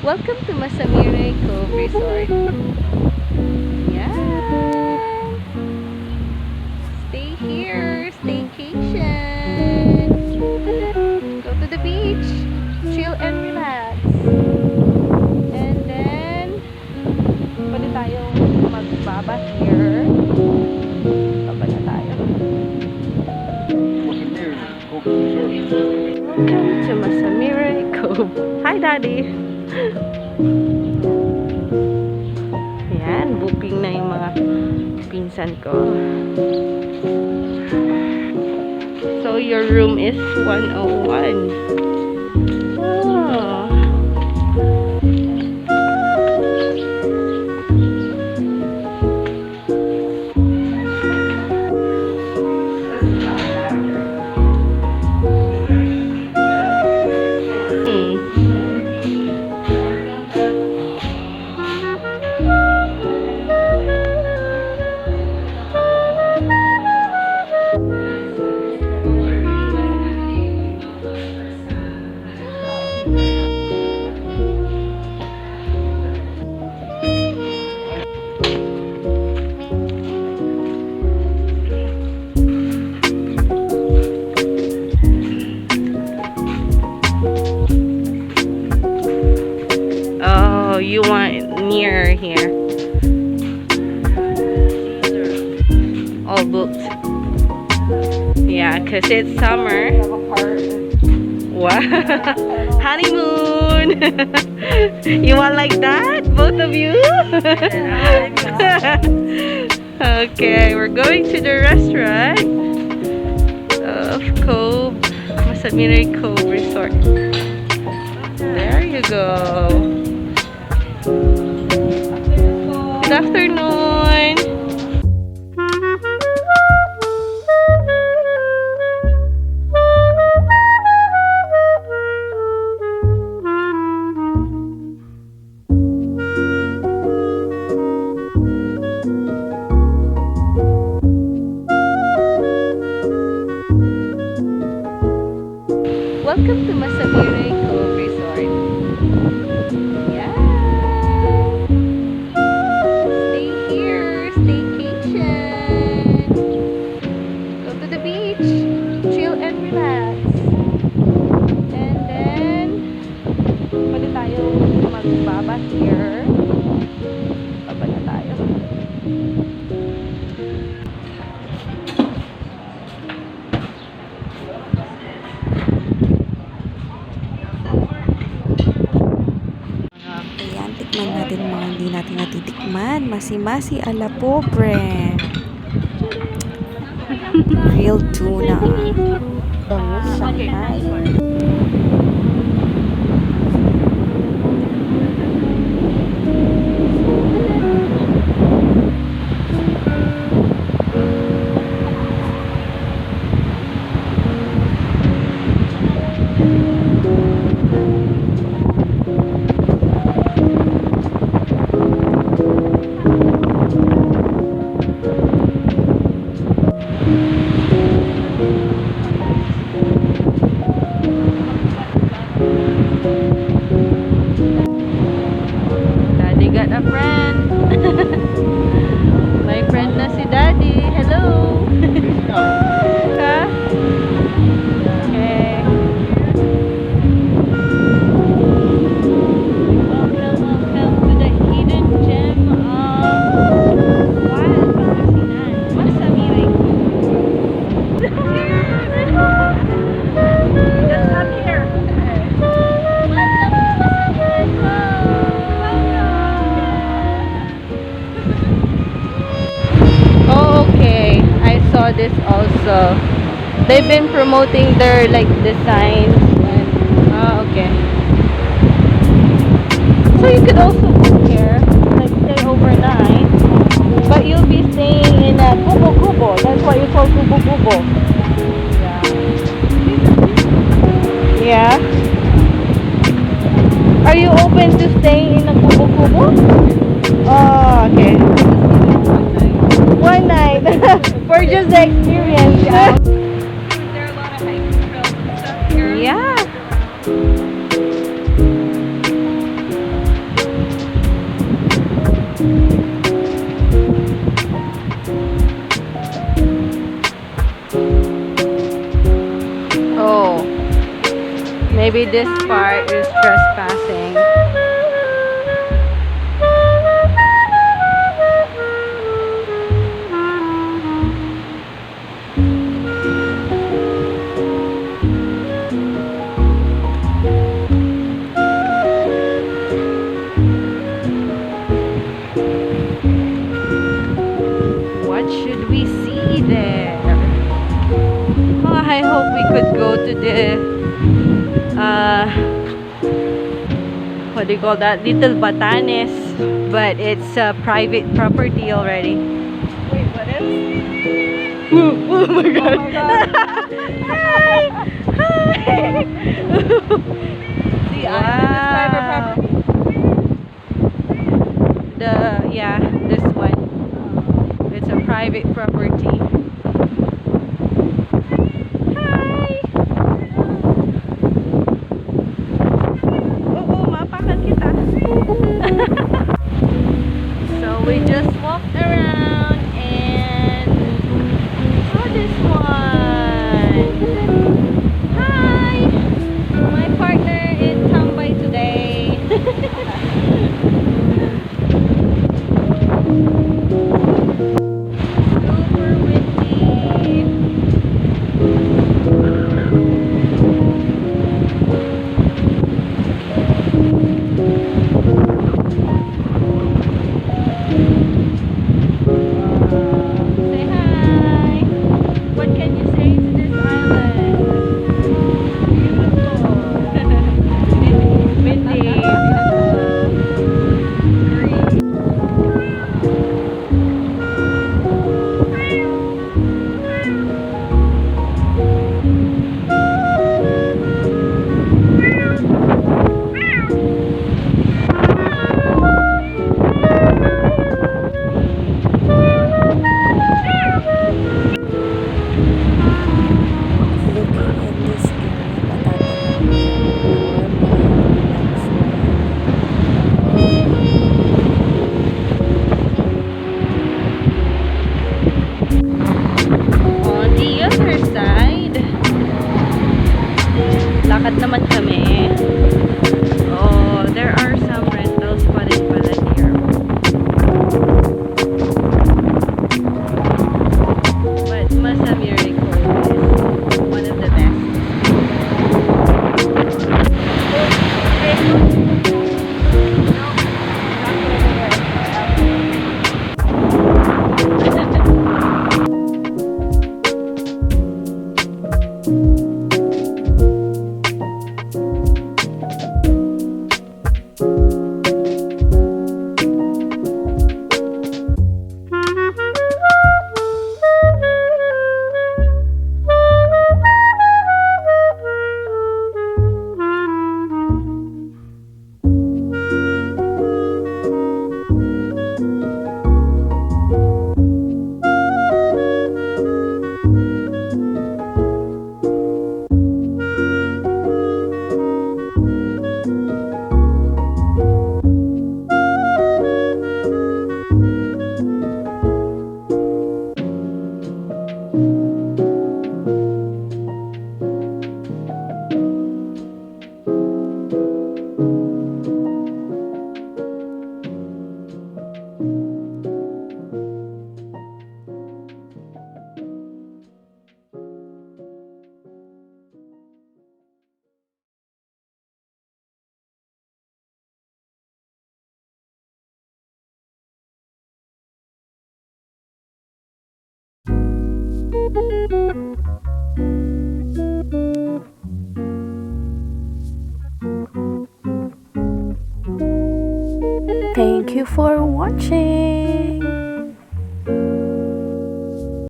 Welcome to Masamirey Cove Resort. Yeah. Stay here, staycation. Go to the beach, chill and relax. And then, pwede tayong magbaba here. Baba na tayo. Welcome to Masamirey Cove. Hi, Daddy! Ayan, booking na yung mga pinsan ko. So, your room is 101. Oh. You want near here? All booked. Yeah, because it's summer. Wow. Honeymoon. You want like that? Both of you? Okay, we're going to the restaurant of Cove, Masamirey Cove Resort. There you go. Good afternoon. Welcome to Masamirey Cove Resort. Yeah. Stay here, staycation. Go to the beach, chill and relax. And then, pwede tayong magbaba here. Baba na tayo. Tikman natin mga hindi natin natitikman. Masi-masi ala pobre. Real tuna. Bangus Shanghai. Daddy got a friend. My friend na si Daddy. Hello. Ha? Okay. Welcome to the hidden gem of Sual Pangasinan. Masamirey Cove. Just up here. Oh, okay. I saw this also. They've been promoting their like designs and okay. So you could also book here, like stay overnight, but you'll be staying in a kubo kubo. That's what you call kubo kubo. Yeah. Are you open to staying in a kubo kubo? Oh, okay. One night for just the experience. There are a lot of hiking trails and stuff here. Yeah. Maybe this part is trespassing. What should we see there? Oh, I hope we could go to the what do you call that? Little Batanes, but it's private property already. Wait, what is? Oh my god! Oh my god. Hi! Hi! The island is private property? Yeah, this one. It's a private property. Hi! Oo, mapakan kita. So we just walked around and saw this one. Hi! My partner is tambay today. Super windy. Say hi. What can you say to this island? Beautiful. Windy. Looking at this area, matatanong On the other side, lakad naman kami. Oh, there are some rentals pa rin pala here. But Masamirey Cove is one of the best. Thank you for watching.